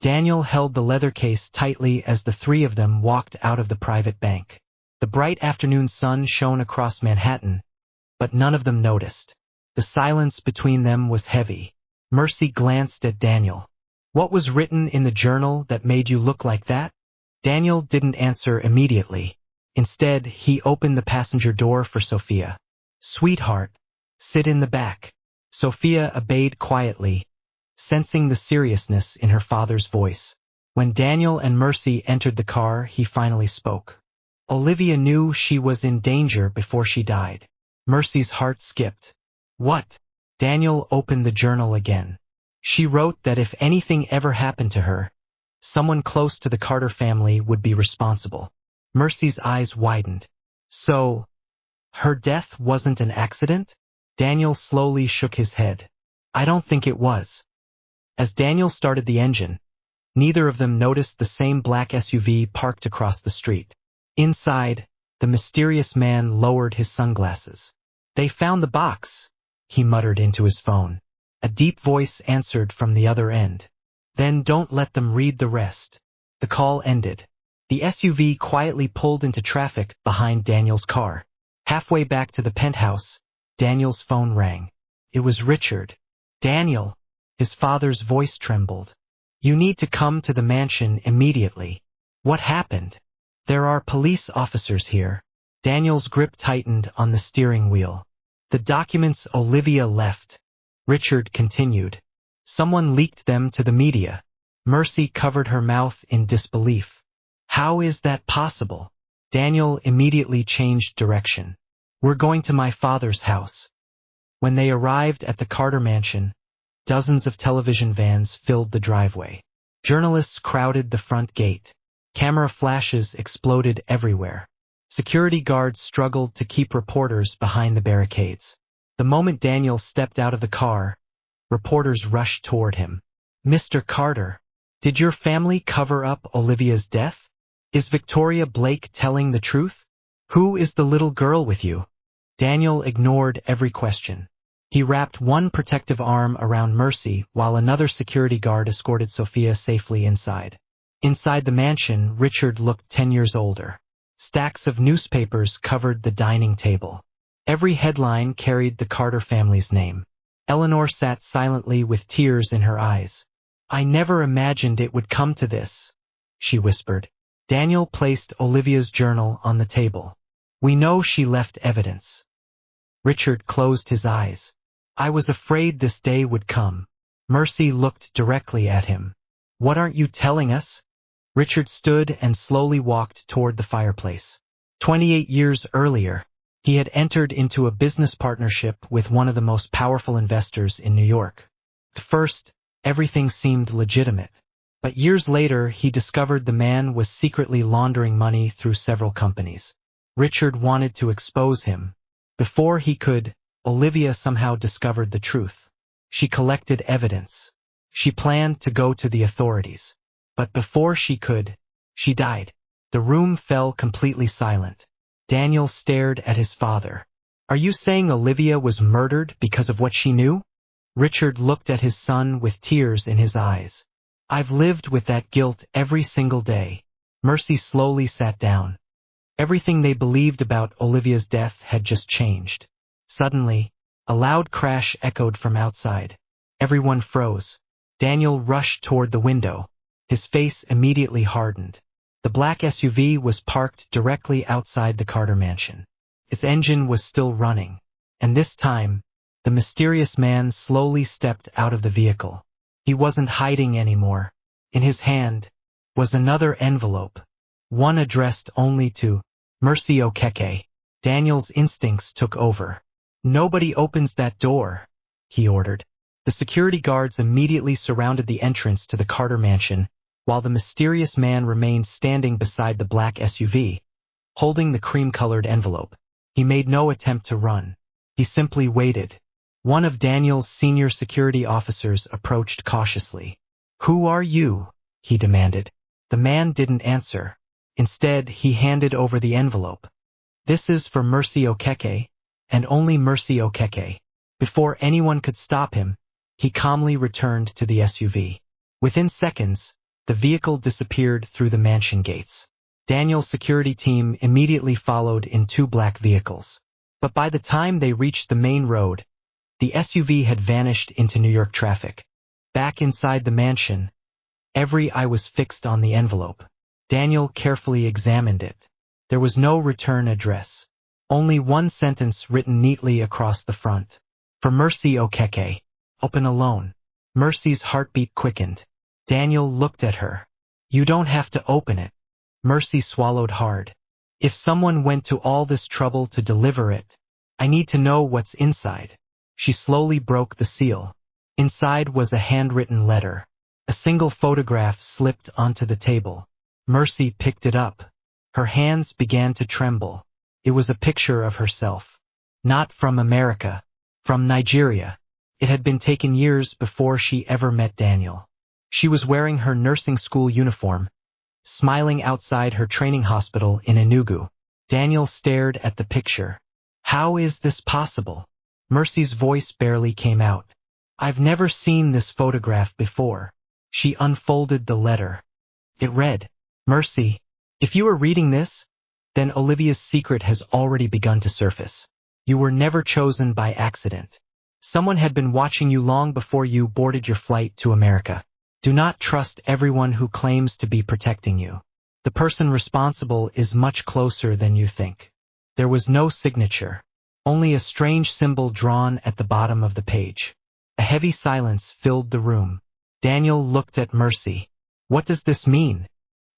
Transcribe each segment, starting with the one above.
Daniel held the leather case tightly as the three of them walked out of the private bank. The bright afternoon sun shone across Manhattan, but none of them noticed. The silence between them was heavy. Mercy glanced at Daniel. "What was written in the journal that made you look like that?" Daniel didn't answer immediately. Instead, he opened the passenger door for Sophia. "Sweetheart, sit in the back." Sophia obeyed quietly, sensing the seriousness in her father's voice. When Daniel and Mercy entered the car, he finally spoke. "Olivia knew she was in danger before she died." Mercy's heart skipped. "What?" Daniel opened the journal again. "She wrote that if anything ever happened to her, someone close to the Carter family would be responsible." Mercy's eyes widened. "So, her death wasn't an accident?" Daniel slowly shook his head. "I don't think it was." As Daniel started the engine, neither of them noticed the same black SUV parked across the street. Inside, the mysterious man lowered his sunglasses. "They found the box," he muttered into his phone. A deep voice answered from the other end. "Then don't let them read the rest." The call ended. The SUV quietly pulled into traffic behind Daniel's car. Halfway back to the penthouse, Daniel's phone rang. It was Richard. "Daniel," his father's voice trembled. "You need to come to the mansion immediately." "What happened?" "There are police officers here." Daniel's grip tightened on the steering wheel. "The documents Olivia left," Richard continued. "Someone leaked them to the media." Mercy covered her mouth in disbelief. "How is that possible?" Daniel immediately changed direction. "We're going to my father's house." When they arrived at the Carter mansion, dozens of television vans filled the driveway. Journalists crowded the front gate. Camera flashes exploded everywhere. Security guards struggled to keep reporters behind the barricades. The moment Daniel stepped out of the car, reporters rushed toward him. "Mr. Carter, did your family cover up Olivia's death? Is Victoria Blake telling the truth? Who is the little girl with you?" Daniel ignored every question. He wrapped one protective arm around Mercy while another security guard escorted Sophia safely inside. Inside the mansion, Richard looked 10 years older. Stacks of newspapers covered the dining table. Every headline carried the Carter family's name. Eleanor sat silently with tears in her eyes. "I never imagined it would come to this," she whispered. Daniel placed Olivia's journal on the table. "We know she left evidence." Richard closed his eyes. "I was afraid this day would come." Mercy looked directly at him. "What aren't you telling us?" Richard stood and slowly walked toward the fireplace. 28 years earlier, he had entered into a business partnership with one of the most powerful investors in New York. At first, everything seemed legitimate. But years later, he discovered the man was secretly laundering money through several companies. Richard wanted to expose him. Before he could, Olivia somehow discovered the truth. She collected evidence. She planned to go to the authorities. But before she could, she died. The room fell completely silent. Daniel stared at his father. "Are you saying Olivia was murdered because of what she knew?" Richard looked at his son with tears in his eyes. "I've lived with that guilt every single day." Mercy slowly sat down. Everything they believed about Olivia's death had just changed. Suddenly, a loud crash echoed from outside. Everyone froze. Daniel rushed toward the window. His face immediately hardened. The black SUV was parked directly outside the Carter mansion. Its engine was still running. And this time, the mysterious man slowly stepped out of the vehicle. He wasn't hiding anymore. In his hand was another envelope, one addressed only to Mercy Okeke. Daniel's instincts took over. "Nobody opens that door," he ordered. The security guards immediately surrounded the entrance to the Carter mansion, while the mysterious man remained standing beside the black SUV, holding the cream-colored envelope. He made no attempt to run. He simply waited. One of Daniel's senior security officers approached cautiously. "Who are you?" he demanded. The man didn't answer. Instead, he handed over the envelope. "This is for Mercy Okeke, and only Mercy Okeke." Before anyone could stop him, he calmly returned to the SUV. Within seconds, the vehicle disappeared through the mansion gates. Daniel's security team immediately followed in 2 black vehicles. But by the time they reached the main road, the SUV had vanished into New York traffic. Back inside the mansion, every eye was fixed on the envelope. Daniel carefully examined it. There was no return address. Only one sentence written neatly across the front. For Mercy Okeke. Open alone. Mercy's heartbeat quickened. Daniel looked at her. You don't have to open it. Mercy swallowed hard. If someone went to all this trouble to deliver it, I need to know what's inside. She slowly broke the seal. Inside was a handwritten letter. A single photograph slipped onto the table. Mercy picked it up. Her hands began to tremble. It was a picture of herself. Not from America. From Nigeria. It had been taken years before she ever met Daniel. She was wearing her nursing school uniform, smiling outside her training hospital in Enugu. Daniel stared at the picture. How is this possible? Mercy's voice barely came out. I've never seen this photograph before. She unfolded the letter. It read, Mercy, if you are reading this, then Olivia's secret has already begun to surface. You were never chosen by accident. Someone had been watching you long before you boarded your flight to America. Do not trust everyone who claims to be protecting you. The person responsible is much closer than you think. There was no signature, only a strange symbol drawn at the bottom of the page. A heavy silence filled the room. Daniel looked at Mercy. What does this mean?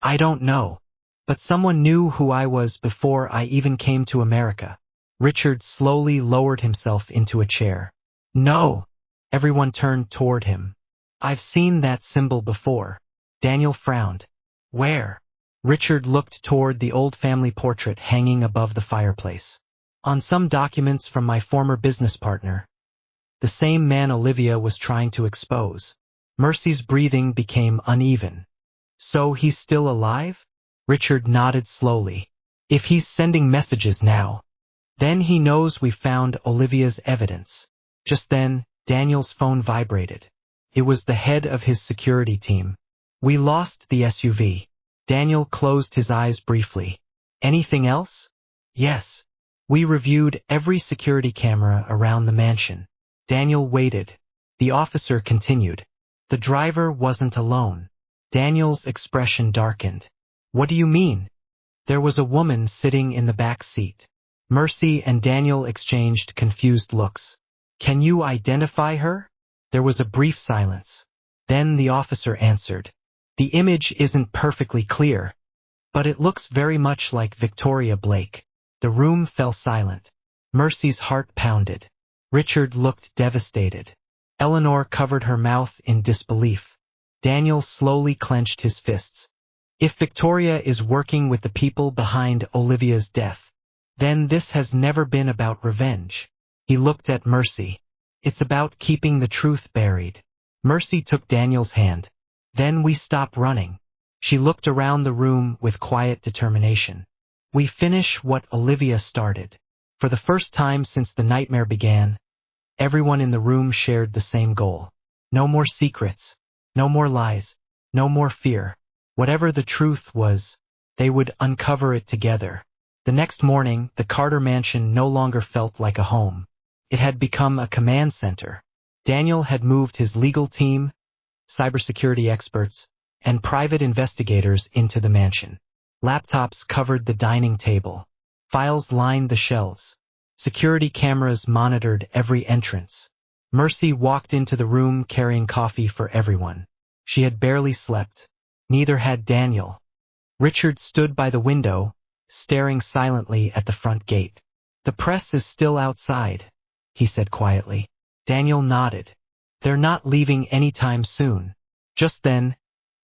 I don't know. But someone knew who I was before I even came to America. Richard slowly lowered himself into a chair. No! Everyone turned toward him. I've seen that symbol before. Daniel frowned. Where? Richard looked toward the old family portrait hanging above the fireplace. On some documents from my former business partner. The same man Olivia was trying to expose. Mercy's breathing became uneven. So he's still alive? Richard nodded slowly. If he's sending messages now, then he knows we found Olivia's evidence. Just then, Daniel's phone vibrated. It was the head of his security team. We lost the SUV. Daniel closed his eyes briefly. Anything else? Yes. We reviewed every security camera around the mansion. Daniel waited. The officer continued. The driver wasn't alone. Daniel's expression darkened. What do you mean? There was a woman sitting in the back seat. Mercy and Daniel exchanged confused looks. Can you identify her? There was a brief silence. Then the officer answered. The image isn't perfectly clear, but it looks very much like Victoria Blake. The room fell silent. Mercy's heart pounded. Richard looked devastated. Eleanor covered her mouth in disbelief. Daniel slowly clenched his fists. If Victoria is working with the people behind Olivia's death, then this has never been about revenge. He looked at Mercy. It's about keeping the truth buried. Mercy took Daniel's hand. Then we stopped running. She looked around the room with quiet determination. We finish what Olivia started. For the first time since the nightmare began, everyone in the room shared the same goal. No more secrets. No more lies. No more fear. Whatever the truth was, they would uncover it together. The next morning, the Carter mansion no longer felt like a home. It had become a command center. Daniel had moved his legal team, cybersecurity experts, and private investigators into the mansion. Laptops covered the dining table. Files lined the shelves. Security cameras monitored every entrance. Mercy walked into the room carrying coffee for everyone. She had barely slept. Neither had Daniel. Richard stood by the window, staring silently at the front gate. The press is still outside, he said quietly. Daniel nodded. They're not leaving anytime soon. Just then,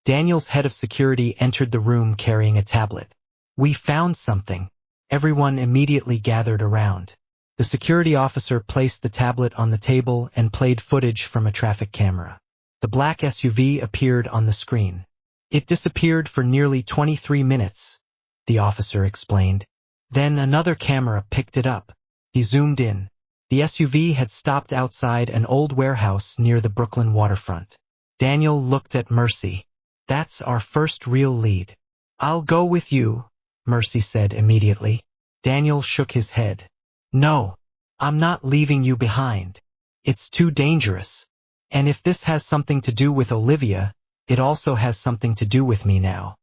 Daniel's head of security entered the room carrying a tablet. We found something. Everyone immediately gathered around. The security officer placed the tablet on the table and played footage from a traffic camera. The black SUV appeared on the screen. It disappeared for nearly 23 minutes, the officer explained. Then another camera picked it up. He zoomed in. The SUV had stopped outside an old warehouse near the Brooklyn waterfront. Daniel looked at Mercy. That's our first real lead. I'll go with you, Mercy said immediately. Daniel shook his head. No, I'm not leaving you behind. It's too dangerous. And if this has something to do with Olivia, it also has something to do with me now.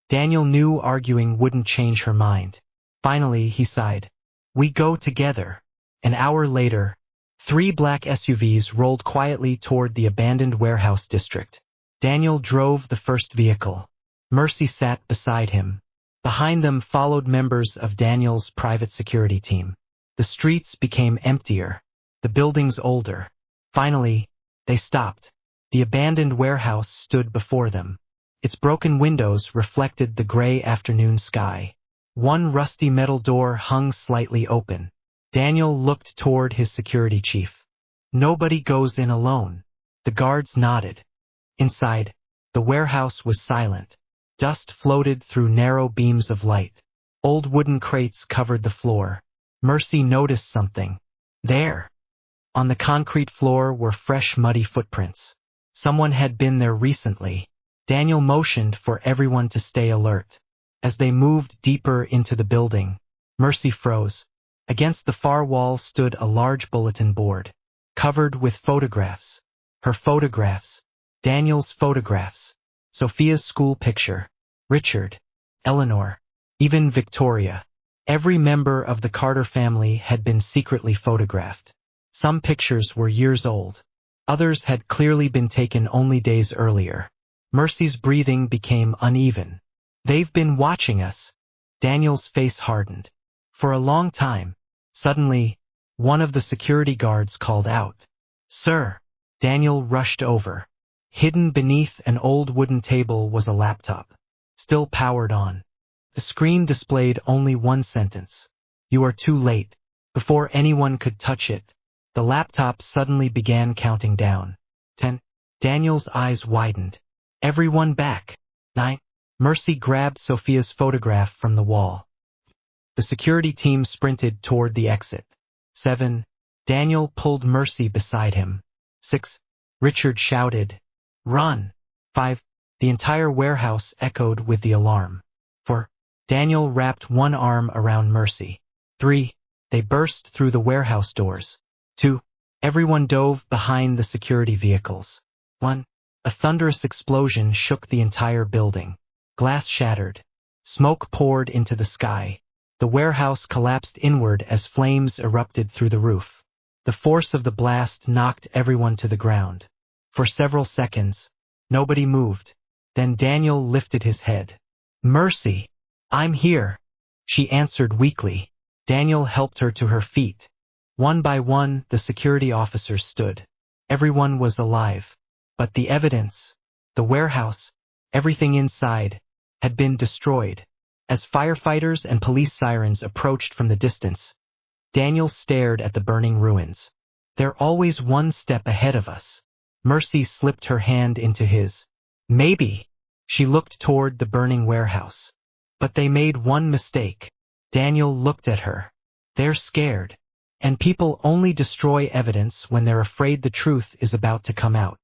Daniel knew arguing wouldn't change her mind. Finally, he sighed. We go together. An hour later, 3 black SUVs rolled quietly toward the abandoned warehouse district. Daniel drove the first vehicle. Mercy sat beside him. Behind them followed members of Daniel's private security team. The streets became emptier, the buildings older. Finally, they stopped. The abandoned warehouse stood before them. Its broken windows reflected the gray afternoon sky. One rusty metal door hung slightly open. Daniel looked toward his security chief. Nobody goes in alone. The guards nodded. Inside, the warehouse was silent. Dust floated through narrow beams of light. Old wooden crates covered the floor. Mercy noticed something. There, on the concrete floor, were fresh muddy footprints. Someone had been there recently. Daniel motioned for everyone to stay alert. As they moved deeper into the building, Mercy froze. Against the far wall stood a large bulletin board, covered with photographs. Her photographs. Daniel's photographs. Sophia's school picture. Richard. Eleanor. Even Victoria. Every member of the Carter family had been secretly photographed. Some pictures were years old. Others had clearly been taken only days earlier. Mercy's breathing became uneven. They've been watching us. Daniel's face hardened. For a long time. Suddenly, one of the security guards called out. Sir. Daniel rushed over. Hidden beneath an old wooden table was a laptop, still powered on. The screen displayed only one sentence. You are too late. Before anyone could touch it, the laptop suddenly began counting down. 10. Daniel's eyes widened. Everyone back. 9. Mercy grabbed Sophia's photograph from the wall. The security team sprinted toward the exit. 7. Daniel pulled Mercy beside him. 6. Richard shouted, Run! 5. The entire warehouse echoed with the alarm. 4. Daniel wrapped one arm around Mercy. 3. They burst through the warehouse doors. 2. Everyone dove behind the security vehicles. 1. A thunderous explosion shook the entire building. Glass shattered. Smoke poured into the sky. The warehouse collapsed inward as flames erupted through the roof. The force of the blast knocked everyone to the ground. For several seconds, nobody moved. Then Daniel lifted his head. Mercy! I'm here! She answered weakly. Daniel helped her to her feet. One by one, the security officers stood. Everyone was alive. But the evidence, the warehouse, everything inside, had been destroyed. As firefighters and police sirens approached from the distance, Daniel stared at the burning ruins. They're always one step ahead of us. Mercy slipped her hand into his. Maybe. She looked toward the burning warehouse. But they made one mistake. Daniel looked at her. They're scared. And people only destroy evidence when they're afraid the truth is about to come out.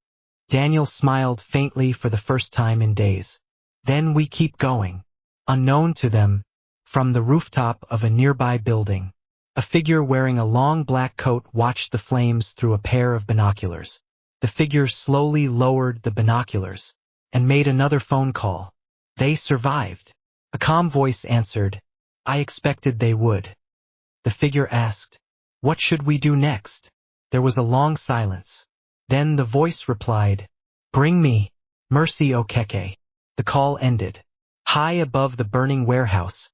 Daniel smiled faintly for the first time in days. Then we keep going. Unknown to them, from the rooftop of a nearby building, a figure wearing a long black coat watched the flames through a pair of binoculars. The figure slowly lowered the binoculars and made another phone call. They survived. A calm voice answered. I expected they would. The figure asked, what should we do next? There was a long silence. Then the voice replied, bring me Mercy Okeke. The call ended. High above the burning warehouse,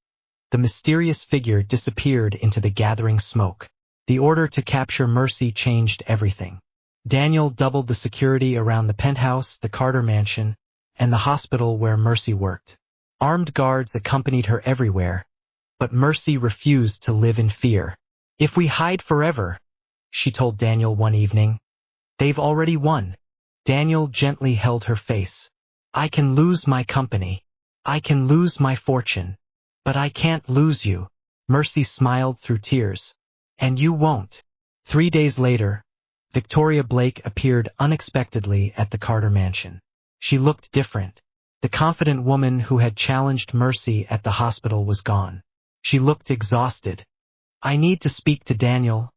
the mysterious figure disappeared into the gathering smoke. The order to capture Mercy changed everything. Daniel doubled the security around the penthouse, the Carter mansion, and the hospital where Mercy worked. Armed guards accompanied her everywhere, but Mercy refused to live in fear. If we hide forever, she told Daniel one evening, they've already won. Daniel gently held her face. I can lose my company. I can lose my fortune. But I can't lose you. Mercy smiled through tears. And you won't. 3 days later, Victoria Blake appeared unexpectedly at the Carter mansion. She looked different. The confident woman who had challenged Mercy at the hospital was gone. She looked exhausted. "I need to speak to Daniel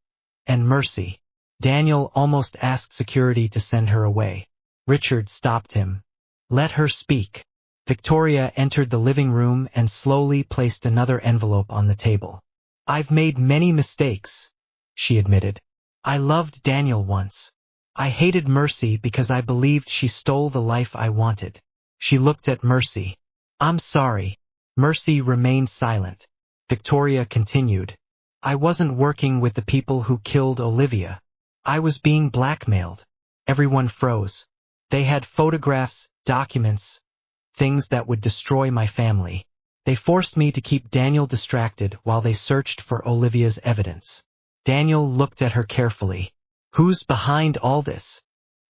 and Mercy." Daniel almost asked security to send her away. Richard stopped him. "Let her speak." Victoria entered the living room and slowly placed another envelope on the table. "I've made many mistakes," she admitted. "I loved Daniel once. I hated Mercy because I believed she stole the life I wanted." She looked at Mercy. "I'm sorry." Mercy remained silent. Victoria continued. "I wasn't working with the people who killed Olivia. I was being blackmailed." Everyone froze. "They had photographs, documents, things that would destroy my family. They forced me to keep Daniel distracted while they searched for Olivia's evidence." Daniel looked at her carefully. "Who's behind all this?"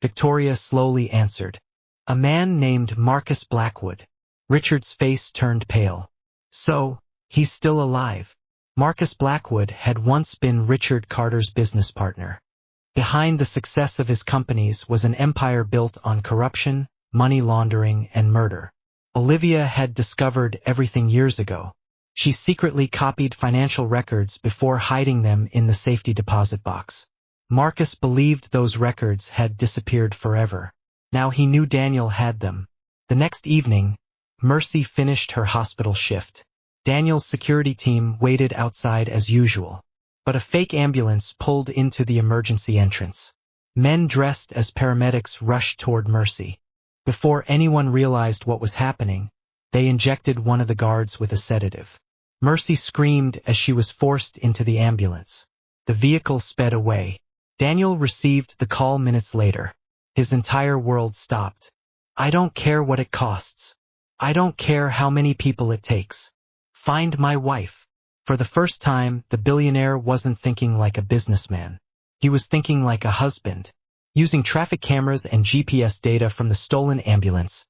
Victoria slowly answered. "A man named Marcus Blackwood." Richard's face turned pale. "So, he's still alive." Marcus Blackwood had once been Richard Carter's business partner. Behind the success of his companies was an empire built on corruption, money laundering, and murder. Olivia had discovered everything years ago. She secretly copied financial records before hiding them in the safety deposit box. Marcus believed those records had disappeared forever. Now he knew Daniel had them. The next evening, Mercy finished her hospital shift. Daniel's security team waited outside as usual. But a fake ambulance pulled into the emergency entrance. Men dressed as paramedics rushed toward Mercy. Before anyone realized what was happening, they injected one of the guards with a sedative. Mercy screamed as she was forced into the ambulance. The vehicle sped away. Daniel received the call minutes later. His entire world stopped. "I don't care what it costs. I don't care how many people it takes. Find my wife." For the first time, the billionaire wasn't thinking like a businessman. He was thinking like a husband. Using traffic cameras and GPS data from the stolen ambulance,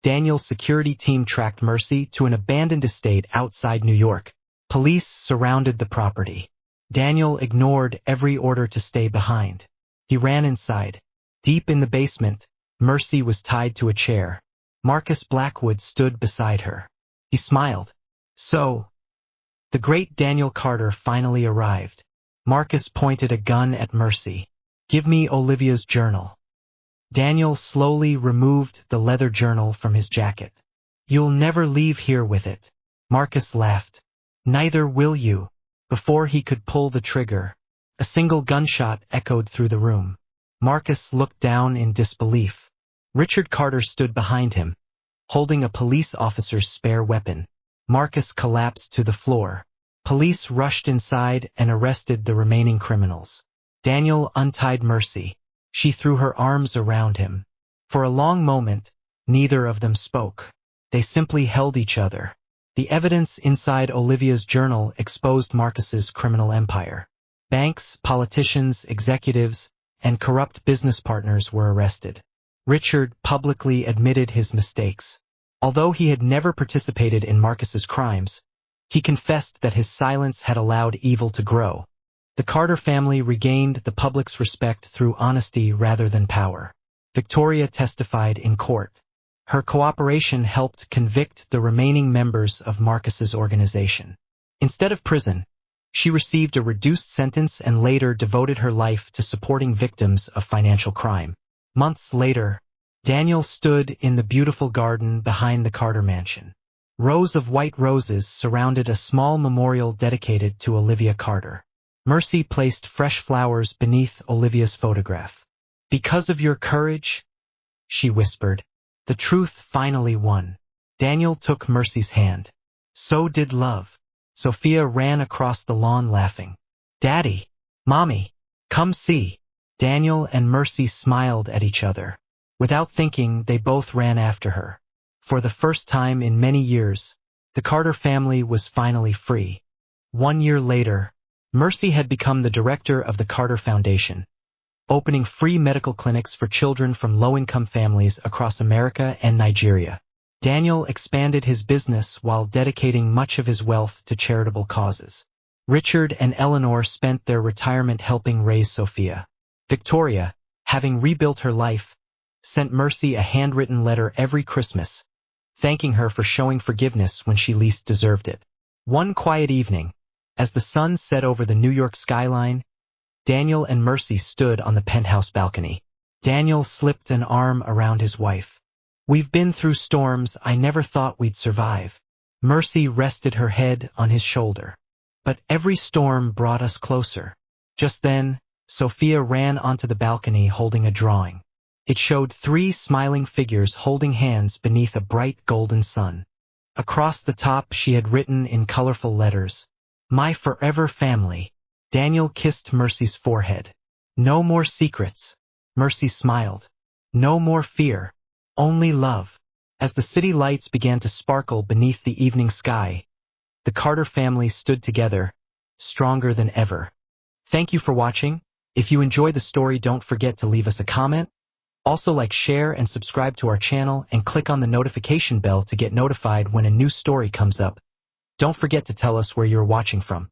Daniel's security team tracked Mercy to an abandoned estate outside New York. Police surrounded the property. Daniel ignored every order to stay behind. He ran inside. Deep in the basement, Mercy was tied to a chair. Marcus Blackwood stood beside her. He smiled. "So, the great Daniel Carter finally arrived." Marcus pointed a gun at Mercy. "Give me Olivia's journal." Daniel slowly removed the leather journal from his jacket. "You'll never leave here with it." Marcus laughed. "Neither will you." Before he could pull the trigger, a single gunshot echoed through the room. Marcus looked down in disbelief. Richard Carter stood behind him, holding a police officer's spare weapon. Marcus collapsed to the floor. Police rushed inside and arrested the remaining criminals. Daniel untied Mercy. She threw her arms around him. For a long moment, neither of them spoke. They simply held each other. The evidence inside Olivia's journal exposed Marcus's criminal empire. Banks, politicians, executives, and corrupt business partners were arrested. Richard publicly admitted his mistakes. Although he had never participated in Marcus's crimes, he confessed that his silence had allowed evil to grow. The Carter family regained the public's respect through honesty rather than power. Victoria testified in court. Her cooperation helped convict the remaining members of Marcus's organization. Instead of prison, she received a reduced sentence and later devoted her life to supporting victims of financial crime. Months later, Daniel stood in the beautiful garden behind the Carter mansion. Rows of white roses surrounded a small memorial dedicated to Olivia Carter. Mercy placed fresh flowers beneath Olivia's photograph. "Because of your courage," she whispered, "the truth finally won." Daniel took Mercy's hand. So did love. Sophia ran across the lawn laughing. "Daddy! Mommy! Come see!" Daniel and Mercy smiled at each other. Without thinking, they both ran after her. For the first time in many years, the Carter family was finally free. 1 year later, Mercy had become the director of the Carter Foundation, opening free medical clinics for children from low-income families across America and Nigeria. Daniel expanded his business while dedicating much of his wealth to charitable causes. Richard and Eleanor spent their retirement helping raise Sophia. Victoria, having rebuilt her life, sent Mercy a handwritten letter every Christmas, thanking her for showing forgiveness when she least deserved it. One quiet evening, as the sun set over the New York skyline, Daniel and Mercy stood on the penthouse balcony. Daniel slipped an arm around his wife. "We've been through storms I never thought we'd survive." Mercy rested her head on his shoulder. "But every storm brought us closer." Just then, Sophia ran onto the balcony holding a drawing. It showed 3 smiling figures holding hands beneath a bright golden sun. Across the top she had written in colorful letters, "My forever family." Daniel kissed Mercy's forehead. "No more secrets." Mercy smiled. "No more fear. Only love." As the city lights began to sparkle beneath the evening sky, the Carter family stood together, stronger than ever. Thank you for watching. If you enjoy the story, don't forget to leave us a comment. Also share and subscribe to our channel and click on the notification bell to get notified when a new story comes up. Don't forget to tell us where you're watching from.